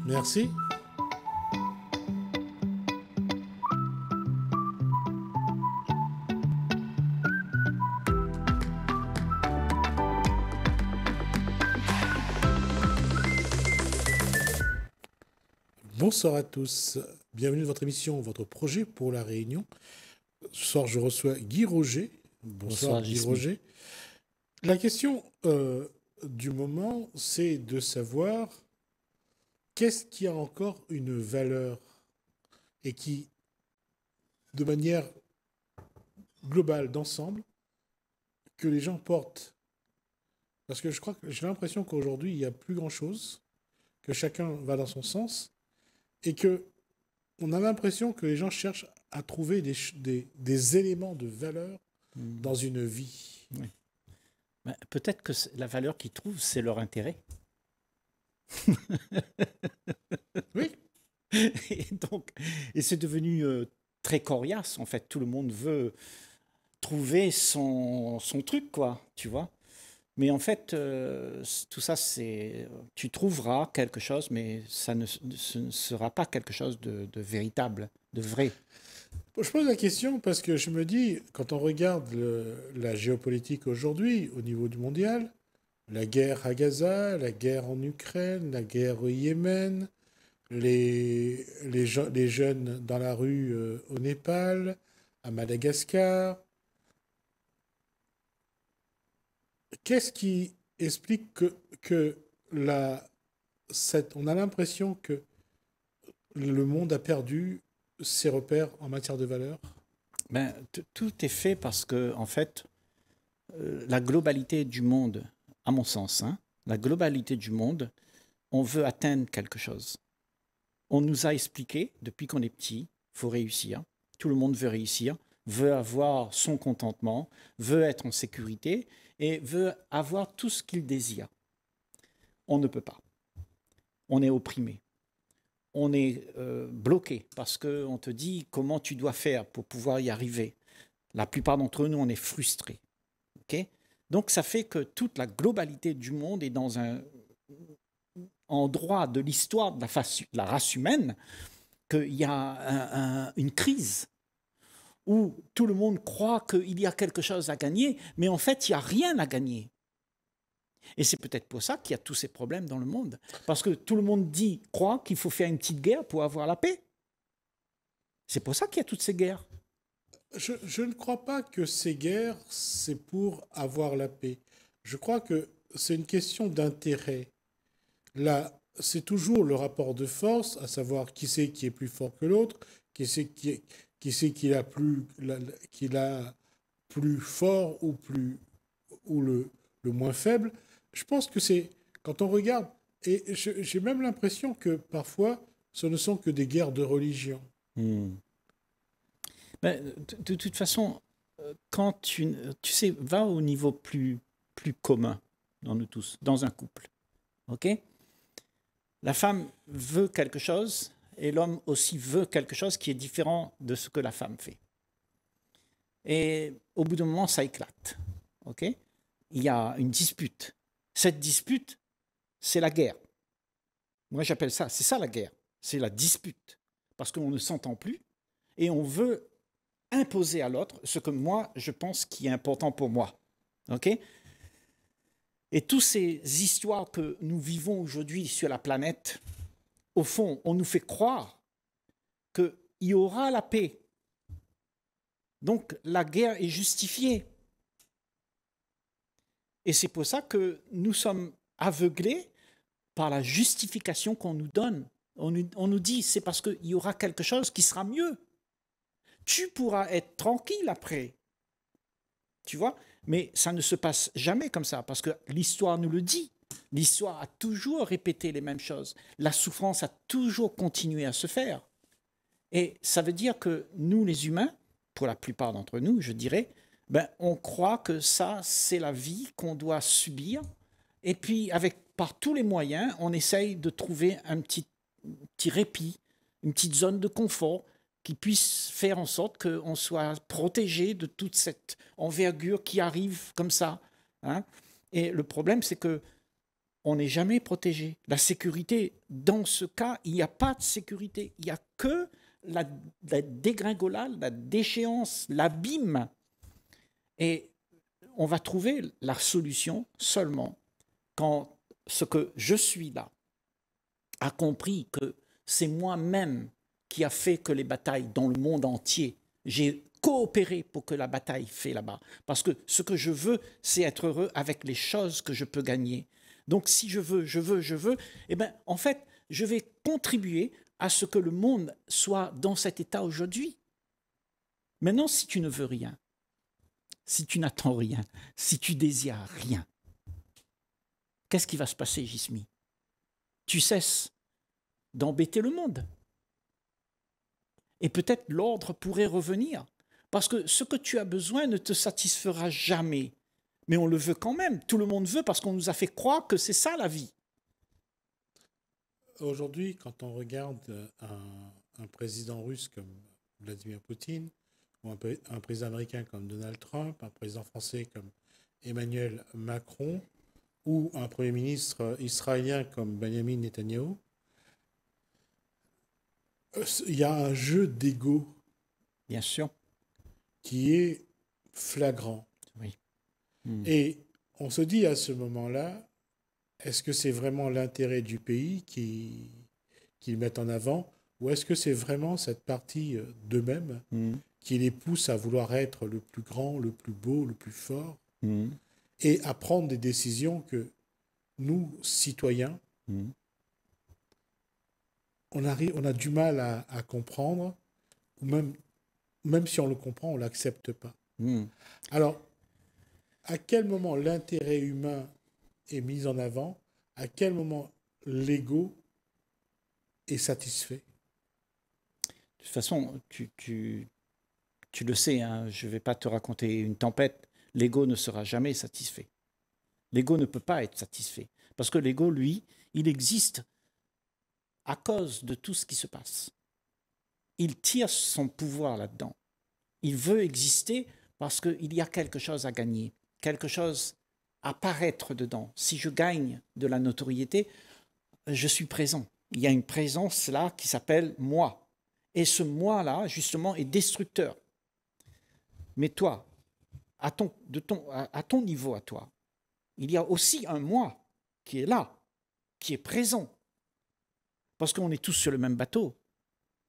Merci. Bonsoir à tous. Bienvenue dans votre émission, votre projet pour la Réunion. Ce soir, je reçois Guy Roger. Bonsoir, Guy Gismi. Roger. La question du moment, c'est de savoir qu'est-ce qui a encore une valeur et qui, de manière globale, d'ensemble, que les gens portent. Parce que je crois que j'ai l'impression qu'aujourd'hui, il n'y a plus grand-chose, que chacun va dans son sens, et que on a l'impression que les gens cherchent à trouver des éléments de valeur dans une vie. Oui. Ben, peut-être que la valeur qu'ils trouvent, c'est leur intérêt. Oui, Et donc, et c'est devenu très coriace, en fait. Tout le monde veut trouver son truc, quoi, tu vois. Mais en fait, tout ça, c'est... Tu trouveras quelque chose, mais ce ne sera pas quelque chose de véritable, de vrai. je pose la question parce que je me dis, quand on regarde la géopolitique aujourd'hui au niveau du mondial, la guerre à Gaza, la guerre en Ukraine, la guerre au Yémen, les jeunes dans la rue au Népal, à Madagascar, qu'est-ce qui explique que on a l'impression que le monde a perdu ses repères en matière de valeur? Ben, tout est fait parce que, en fait, la globalité du monde, à mon sens, hein, la globalité du monde, on veut atteindre quelque chose. On nous a expliqué, depuis qu'on est petit, il faut réussir. Tout le monde veut réussir, veut avoir son contentement, veut être en sécurité et veut avoir tout ce qu'il désire. On ne peut pas. On est opprimé. On est bloqué parce qu'on te dit comment tu dois faire pour pouvoir y arriver. La plupart d'entre nous, on est frustrés. Okay? Donc ça fait que toute la globalité du monde est dans un endroit de l'histoire de la race humaine qu'il y a une crise où tout le monde croit qu'il y a quelque chose à gagner, mais en fait, il n'y a rien à gagner. Et c'est peut-être pour ça qu'il y a tous ces problèmes dans le monde. Parce que tout le monde croit qu'il faut faire une petite guerre pour avoir la paix. C'est pour ça qu'il y a toutes ces guerres. Je ne crois pas que ces guerres, c'est pour avoir la paix. Je crois que c'est une question d'intérêt. Là, c'est toujours le rapport de force, à savoir qui c'est qui est plus fort que l'autre, qui c'est qui l'a plus fort ou le moins faible. Je pense que c'est quand on regarde, et j'ai même l'impression que parfois, ce ne sont que des guerres de religion. Ben, de toute façon, quand tu sais, va au niveau plus commun dans nous tous, dans un couple. OK? La femme veut quelque chose et l'homme aussi veut quelque chose qui est différent de ce que la femme fait. Et au bout d'un moment, ça éclate. OK? Il y a une dispute. Cette dispute, c'est la guerre. Moi, j'appelle ça, c'est ça la guerre. C'est la dispute. Parce qu'on ne s'entend plus et on veut imposer à l'autre ce que moi, je pense qui est important pour moi. OK? Et toutes ces histoires que nous vivons aujourd'hui sur la planète, au fond, on nous fait croire qu'il y aura la paix. Donc la guerre est justifiée. Et c'est pour ça que nous sommes aveuglés par la justification qu'on nous donne. On nous dit, c'est parce qu'il y aura quelque chose qui sera mieux. Tu pourras être tranquille après. Tu vois? Mais ça ne se passe jamais comme ça, parce que l'histoire nous le dit. L'histoire a toujours répété les mêmes choses. La souffrance a toujours continué à se faire. Et ça veut dire que nous, les humains, pour la plupart d'entre nous, je dirais, ben, on croit que ça, c'est la vie qu'on doit subir. Et puis, par tous les moyens, on essaye de trouver un petit répit, une petite zone de confort qui puisse faire en sorte qu'on soit protégé de toute cette envergure qui arrive comme ça. Hein. Et le problème, c'est que on n'est jamais protégé. La sécurité, dans ce cas, il n'y a pas de sécurité. Il n'y a que la dégringolade, la déchéance, l'abîme. Et on va trouver la solution seulement quand ce que je suis là a compris que c'est moi-même qui a fait que les batailles dans le monde entier, j'ai coopéré pour que la bataille fait là-bas. Parce que ce que je veux, c'est être heureux avec les choses que je peux gagner. Donc si je veux, eh bien, en fait, je vais contribuer à ce que le monde soit dans cet état aujourd'hui. Maintenant, si tu ne veux rien, si tu n'attends rien, si tu désires rien, qu'est-ce qui va se passer, Jismi? Tu cesses d'embêter le monde. Et peut-être l'ordre pourrait revenir. Parce que ce que tu as besoin ne te satisfera jamais. Mais on le veut quand même. Tout le monde veut parce qu'on nous a fait croire que c'est ça la vie. Aujourd'hui, quand on regarde un président russe comme Vladimir Poutine, ou un président américain comme Donald Trump, un président français comme Emmanuel Macron, ou un premier ministre israélien comme Benjamin Netanyahou, il y a un jeu d'ego Bien sûr. qui est flagrant. Oui. Et on se dit à ce moment-là, est-ce que c'est vraiment l'intérêt du pays qu'ils mettent en avant, ou est-ce que c'est vraiment cette partie d'eux-mêmes qui les pousse à vouloir être le plus grand, le plus beau, le plus fort, et à prendre des décisions que nous, citoyens, on a du mal à comprendre, ou même si on le comprend, on ne l'accepte pas. Alors, à quel moment l'intérêt humain est mis en avant? À quel moment l'ego est satisfait? De toute façon, tu le sais, hein, je ne vais pas te raconter une tempête. L'ego ne sera jamais satisfait. L'ego ne peut pas être satisfait. Parce que l'ego, lui, il existe à cause de tout ce qui se passe. Il tire son pouvoir là-dedans. Il veut exister parce qu'il y a quelque chose à gagner, quelque chose à paraître dedans. Si je gagne de la notoriété, je suis présent. Il y a une présence là qui s'appelle moi. Et ce moi-là, justement, est destructeur. Mais toi, à ton niveau à toi, il y a aussi un moi qui est là, qui est présent. Parce qu'on est tous sur le même bateau.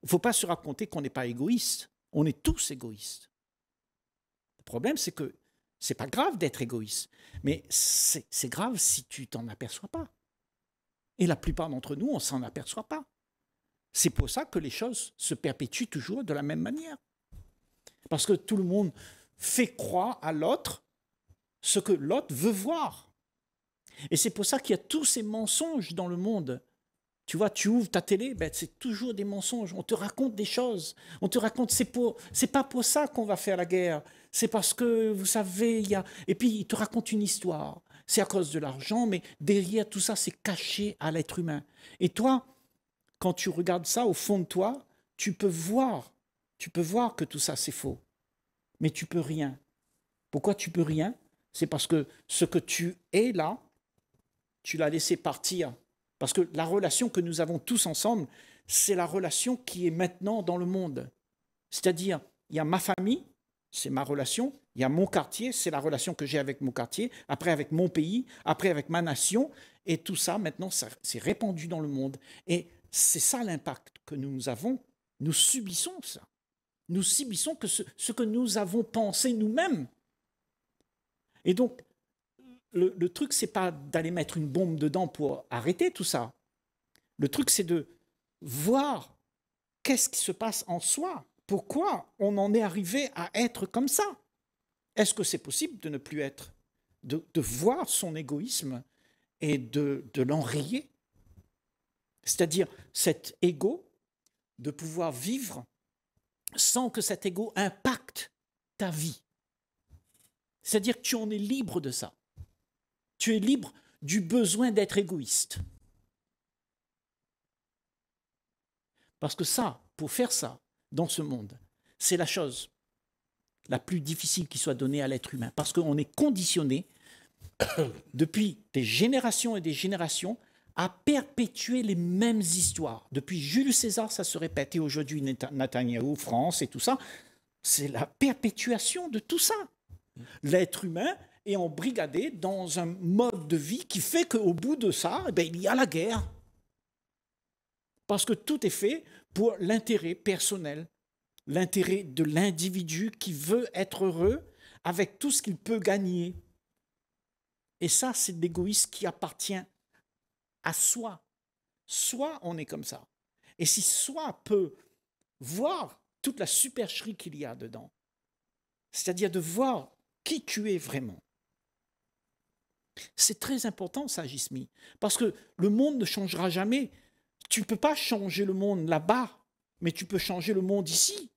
Il ne faut pas se raconter qu'on n'est pas égoïste. On est tous égoïstes. Le problème, c'est que ce n'est pas grave d'être égoïste, mais c'est grave si tu t'en aperçois pas. Et la plupart d'entre nous, on ne s'en aperçoit pas. C'est pour ça que les choses se perpétuent toujours de la même manière. Parce que tout le monde fait croire à l'autre ce que l'autre veut voir. Et c'est pour ça qu'il y a tous ces mensonges dans le monde. Tu vois, tu ouvres ta télé, ben, c'est toujours des mensonges. On te raconte des choses. On te raconte, c'est pas pour ça qu'on va faire la guerre. C'est parce que, vous savez, il y a... Et puis, il te raconte une histoire. C'est à cause de l'argent, mais derrière tout ça, c'est caché à l'être humain. Et toi, quand tu regardes ça, au fond de toi, tu peux voir que tout ça, c'est faux. Mais tu peux rien. Pourquoi tu peux rien? C'est parce que ce que tu es là, tu l'as laissé partir. Parce que la relation que nous avons tous ensemble, c'est la relation qui est maintenant dans le monde. C'est-à-dire, il y a ma famille, c'est ma relation, il y a mon quartier, c'est la relation que j'ai avec mon quartier, après avec mon pays, après avec ma nation, et tout ça, maintenant, c'est répandu dans le monde. Et c'est ça l'impact que nous avons. Nous subissons ça. Nous subissons que ce que nous avons pensé nous-mêmes. Et donc, le truc, c'est pas d'aller mettre une bombe dedans pour arrêter tout ça. Le truc, c'est de voir qu'est-ce qui se passe en soi. Pourquoi on en est arrivé à être comme ça? Est-ce que c'est possible de ne plus être, de voir son égoïsme et de l'enrayer? C'est-à-dire cet ego, de pouvoir vivre sans que cet ego impacte ta vie. C'est-à-dire que tu en es libre de ça. Tu es libre du besoin d'être égoïste. Parce que ça, pour faire ça, dans ce monde, c'est la chose la plus difficile qui soit donnée à l'être humain. Parce qu'on est conditionné depuis des générations et des générations, à perpétuer les mêmes histoires. Depuis Jules César, ça se répète, et aujourd'hui Netanyahou, France et tout ça, c'est la perpétuation de tout ça. L'être humain est embrigadé dans un mode de vie qui fait qu'au bout de ça, eh bien, il y a la guerre. Parce que tout est fait pour l'intérêt personnel, l'intérêt de l'individu qui veut être heureux avec tout ce qu'il peut gagner. Et ça, c'est de l'égoïsme qui appartient à soi. Soi, on est comme ça. Et si soi peut voir toute la supercherie qu'il y a dedans, c'est-à-dire de voir qui tu es vraiment, c'est très important ça, Gismi, parce que le monde ne changera jamais. Tu ne peux pas changer le monde là-bas, mais tu peux changer le monde ici.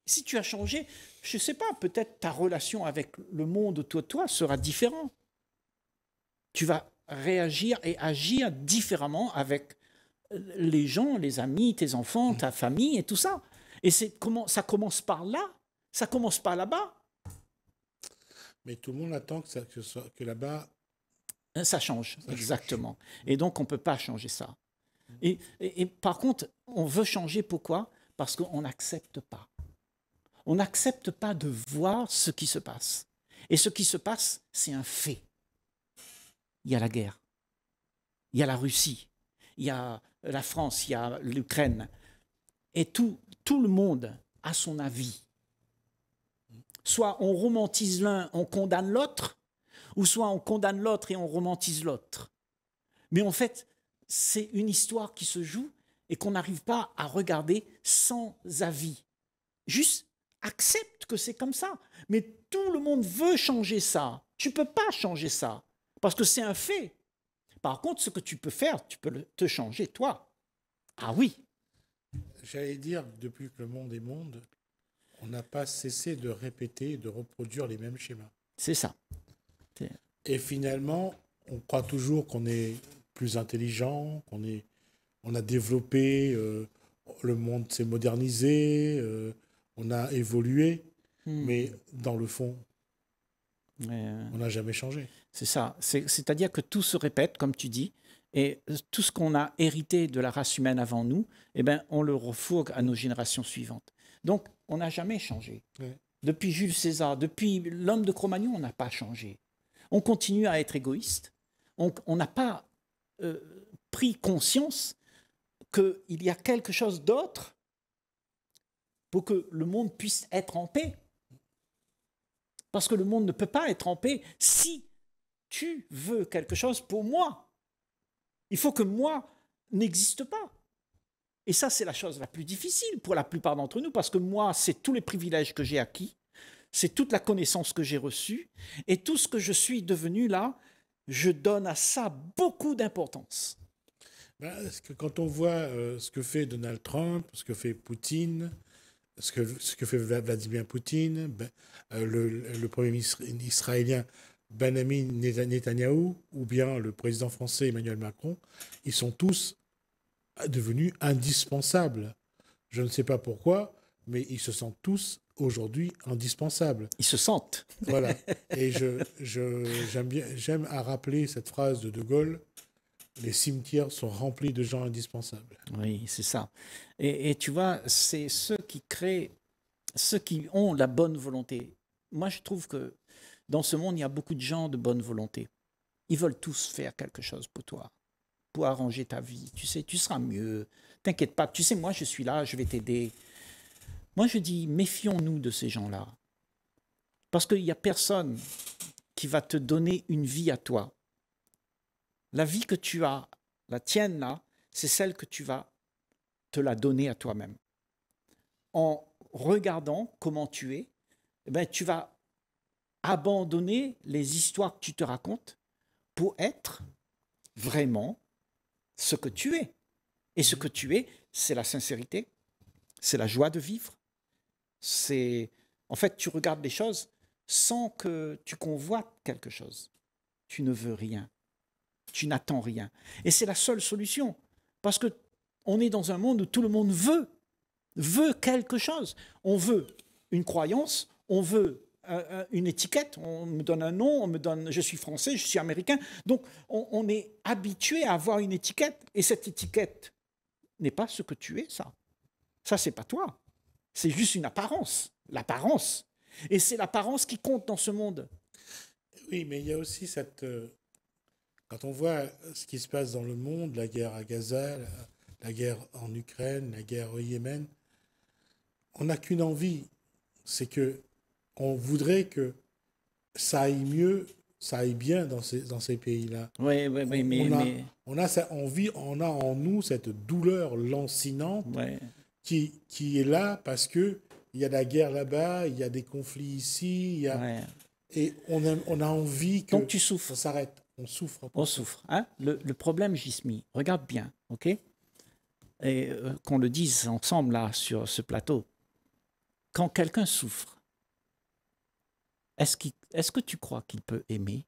Si tu as changé, je ne sais pas, peut-être ta relation avec le monde autour de toi sera différente. Tu vas réagir et agir différemment avec les gens, les amis, tes enfants, ta famille et tout ça. Et ça commence par là, ça commence par là-bas. Mais tout le monde attend que là-bas... Ça change, exactement. Et donc, on ne peut pas changer ça. Et par contre, on veut changer, pourquoi? Parce qu'on n'accepte pas. On n'accepte pas de voir ce qui se passe. Et ce qui se passe, c'est un fait. Il y a la guerre, il y a la Russie, il y a la France, il y a l'Ukraine. Et tout le monde a son avis. Soit on romantise l'un, on condamne l'autre, ou soit on condamne l'autre et on romantise l'autre. Mais en fait, c'est une histoire qui se joue et qu'on n'arrive pas à regarder sans avis. Juste accepte que c'est comme ça. Mais tout le monde veut changer ça. Tu ne peux pas changer ça. Parce que c'est un fait. Par contre, ce que tu peux faire, tu peux te changer, toi. Ah oui. J'allais dire, depuis que le monde est monde, on n'a pas cessé de répéter, de reproduire les mêmes schémas. C'est ça. Et finalement, on croit toujours qu'on est plus intelligent, on a développé, le monde s'est modernisé, on a évolué, mais dans le fond, on n'a jamais changé. C'est ça. C'est-à-dire que tout se répète, comme tu dis, et tout ce qu'on a hérité de la race humaine avant nous, eh ben, on le refourgue à nos générations suivantes. Donc, on n'a jamais changé. Ouais. Depuis Jules César, depuis l'homme de Cro-Magnon, on n'a pas changé. On continue à être égoïste. On n'a pas pris conscience qu'il y a quelque chose d'autre pour que le monde puisse être en paix. Parce que le monde ne peut pas être en paix si tu veux quelque chose pour moi. Il faut que moi n'existe pas. Et ça, c'est la chose la plus difficile pour la plupart d'entre nous, parce que moi, c'est tous les privilèges que j'ai acquis, c'est toute la connaissance que j'ai reçue, et tout ce que je suis devenu là, je donne à ça beaucoup d'importance. Parce que quand on voit ce que fait Donald Trump, ce que fait Poutine, ce que fait Vladimir Poutine, le premier ministre israélien Benjamin Netanyahou, ou bien le président français Emmanuel Macron, ils sont tous devenus indispensables. Je ne sais pas pourquoi, mais ils se sentent tous aujourd'hui indispensables. Ils se sentent. Voilà. Et j'aime à rappeler cette phrase de Gaulle: les cimetières sont remplis de gens indispensables. Oui, c'est ça. Et tu vois, c'est ceux qui créent, ceux qui ont la bonne volonté. Moi, je trouve que dans ce monde, il y a beaucoup de gens de bonne volonté. Ils veulent tous faire quelque chose pour toi, pour arranger ta vie. Tu sais, tu seras mieux. T'inquiète pas. Tu sais, moi, je suis là, je vais t'aider. Moi, je dis, méfions-nous de ces gens-là. Parce qu'il n'y a personne qui va te donner une vie à toi. La vie que tu as, la tienne là, c'est celle que tu vas te la donner à toi-même. En regardant comment tu es, eh bien, tu vas abandonner les histoires que tu te racontes pour être vraiment ce que tu es. Et ce que tu es, c'est la sincérité, c'est la joie de vivre. En fait, tu regardes les choses sans que tu convoites quelque chose. Tu ne veux rien. Tu n'attends rien. Et c'est la seule solution. Parce qu'on est dans un monde où tout le monde veut quelque chose. On veut une croyance, on veut une étiquette, on me donne un nom, on me donne je suis français, je suis américain. Donc on est habitué à avoir une étiquette et cette étiquette n'est pas ce que tu es, ça. Ça, c'est pas toi. C'est juste une apparence. L'apparence. Et c'est l'apparence qui compte dans ce monde. Oui, mais il y a aussi cette... quand on voit ce qui se passe dans le monde, la guerre à Gaza, la guerre en Ukraine, la guerre au Yémen, on n'a qu'une envie, c'est que on voudrait que ça aille mieux, ça aille bien dans ces pays-là. Oui, On a ça, on a en nous cette douleur lancinante ouais. qui est là parce que il y a la guerre là-bas, il y a des conflits ici, il y a, Ouais. et on a envie que Donc tu souffres. ça s'arrête. On souffre. On souffre. Hein? Le problème, Gismi, regarde bien, ok? Et qu'on le dise ensemble là sur ce plateau. Quand quelqu'un souffre, est-ce que tu crois qu'il peut aimer?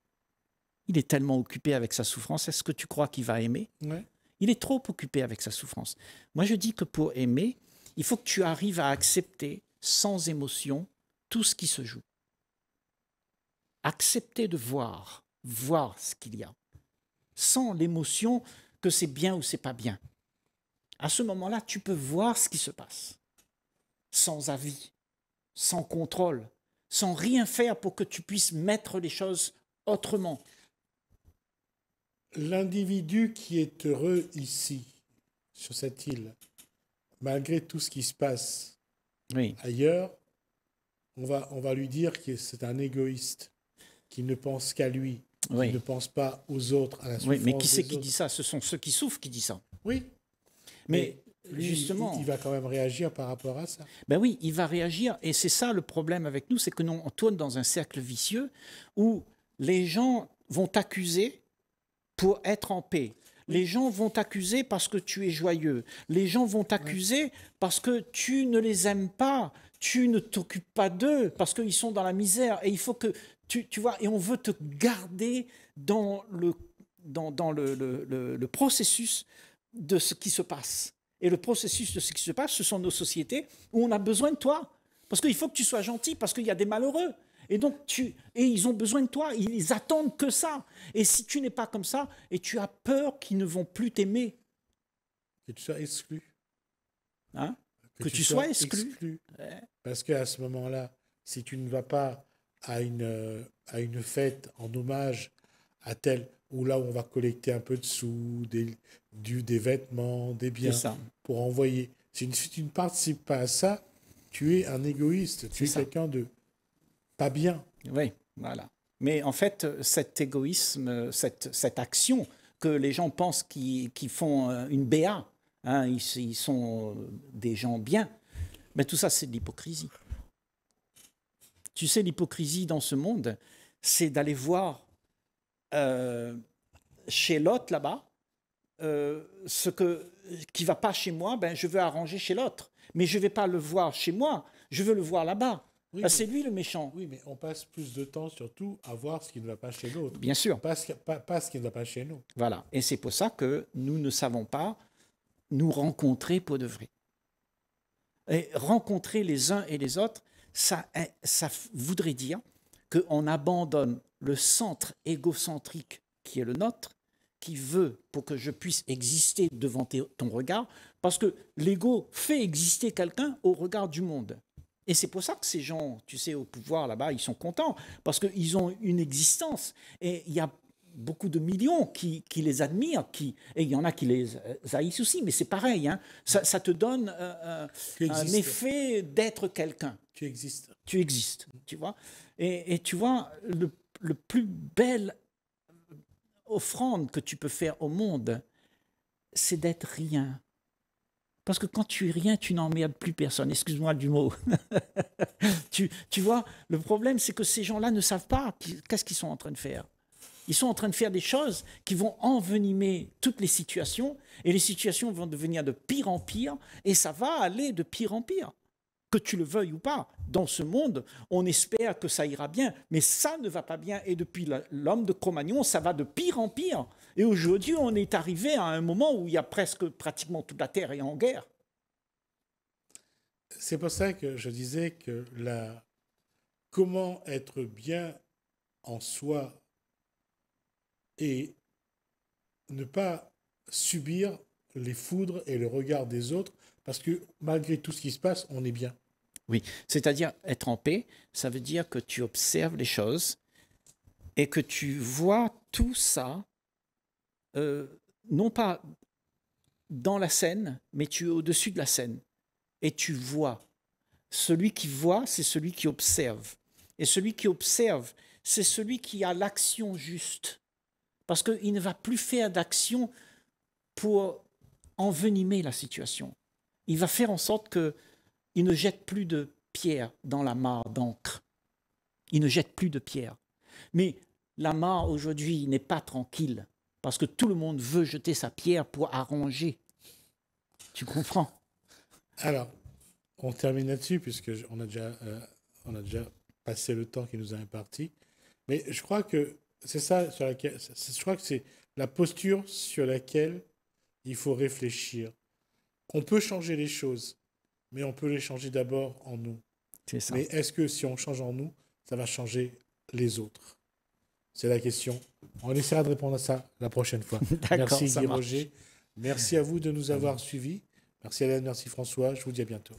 Il est tellement occupé avec sa souffrance, est-ce que tu crois qu'il va aimer? Ouais. Il est trop occupé avec sa souffrance. Moi, je dis que pour aimer, il faut que tu arrives à accepter sans émotion tout ce qui se joue. Accepter de voir ce qu'il y a, sans l'émotion que c'est bien ou c'est pas bien. À ce moment-là, tu peux voir ce qui se passe, sans avis, sans contrôle, sans rien faire pour que tu puisses mettre les choses autrement. L'individu qui est heureux ici, sur cette île, malgré tout ce qui se passe Oui. ailleurs, on va lui dire que c'est un égoïste, qui ne pense qu'à lui, qui Oui. ne pense pas aux autres, à la souffrance Oui, mais qui c'est des qui autres. dit ça? Ce sont ceux qui souffrent qui disent ça. Oui, Mais lui, justement, il va quand même réagir par rapport à ça. ben oui, il va réagir. Et c'est ça le problème avec nous, c'est que nous, on tourne dans un cercle vicieux où les gens vont t'accuser pour être en paix. Les gens vont t'accuser parce que tu es joyeux. Les gens vont t'accuser parce que tu ne les aimes pas. Tu ne t'occupes pas d'eux parce qu'ils sont dans la misère. Et il faut que tu vois, et on veut te garder dans le processus de ce qui se passe. Et le processus de ce qui se passe, ce sont nos sociétés où on a besoin de toi. Parce qu'il faut que tu sois gentil, parce qu'il y a des malheureux. Et donc, ils ont besoin de toi, ils attendent que ça. Et si tu n'es pas comme ça, et tu as peur qu'ils ne vont plus t'aimer, Que tu sois exclu. hein, que tu sois exclu. Parce qu'à ce moment-là, si tu ne vas pas à une fête en hommage à tel, ou là où on va collecter un peu de sous, des vêtements, des biens, C'est ça. pour envoyer. Si tu ne participes pas à ça, tu es un égoïste, tu es ça. quelqu'un de pas bien. Oui, voilà. Mais en fait, cet égoïsme, cette action que les gens pensent qu'ils font une BA, hein, ils sont des gens bien, mais tout ça, c'est de l'hypocrisie. Tu sais, l'hypocrisie dans ce monde, c'est d'aller voir chez l'autre là-bas ce qui ne va pas chez moi, ben, je veux arranger chez l'autre. Mais je ne vais pas le voir chez moi, je veux le voir là-bas. Oui, c'est lui le méchant. Oui, mais on passe plus de temps surtout à voir ce qui ne va pas chez l'autre. Bien sûr. Pas ce qui ne va pas chez nous. Voilà. Et c'est pour ça que nous ne savons pas nous rencontrer pour de vrai. Et rencontrer les uns et les autres, ça voudrait dire qu'on abandonne le centre égocentrique qui est le nôtre, qui veut pour que je puisse exister devant ton regard, parce que l'ego fait exister quelqu'un au regard du monde. Et c'est pour ça que ces gens, tu sais, au pouvoir là-bas, ils sont contents, parce qu'ils ont une existence. Et il y a beaucoup de millions qui les admirent, et il y en a qui les haïssent aussi, mais c'est pareil, hein. Ça te donne un effet d'être quelqu'un. Tu existes. Tu existes, tu vois. Et tu vois, le plus belle offrande que tu peux faire au monde, c'est d'être rien. Parce que quand tu es rien, tu n'emmerdes plus personne. Excuse-moi du mot. tu vois, le problème, c'est que ces gens-là ne savent pas qu'est-ce qu'ils sont en train de faire. Ils sont en train de faire des choses qui vont envenimer toutes les situations, et les situations vont devenir de pire en pire, et ça va aller de pire en pire. Que tu le veuilles ou pas, dans ce monde, on espère que ça ira bien, mais ça ne va pas bien. Et depuis l'homme de Cro-Magnon, ça va de pire en pire. Et aujourd'hui, on est arrivé à un moment où il y a pratiquement toute la Terre est en guerre. C'est pour ça que je disais que comment être bien en soi et ne pas subir les foudres et le regard des autres, parce que malgré tout ce qui se passe, on est bien. Oui, c'est-à-dire être en paix, ça veut dire que tu observes les choses et que tu vois tout ça, non pas dans la scène, mais tu es au-dessus de la scène. Et tu vois. Celui qui voit, c'est celui qui observe. Et celui qui observe, c'est celui qui a l'action juste. Parce qu'il ne va plus faire d'action pour envenimer la situation. Il va faire en sorte qu'il ne jette plus de pierre dans la mare d'encre. Il ne jette plus de pierre. Mais la mare aujourd'hui n'est pas tranquille parce que tout le monde veut jeter sa pierre pour arranger. Tu comprends? Alors, on termine là-dessus, puisqu'on on a déjà passé le temps qui nous a imparti. Mais je crois que c'est ça sur laquelle, je crois que c'est la posture sur laquelle il faut réfléchir. On peut changer les choses, mais on peut les changer d'abord en nous. C'est ça. Mais est-ce que si on change en nous, ça va changer les autres? C'est la question. On essaiera de répondre à ça la prochaine fois. Merci Guy Roger. Merci à vous de nous avoir suivis. Merci Hélène, merci François. Je vous dis à bientôt.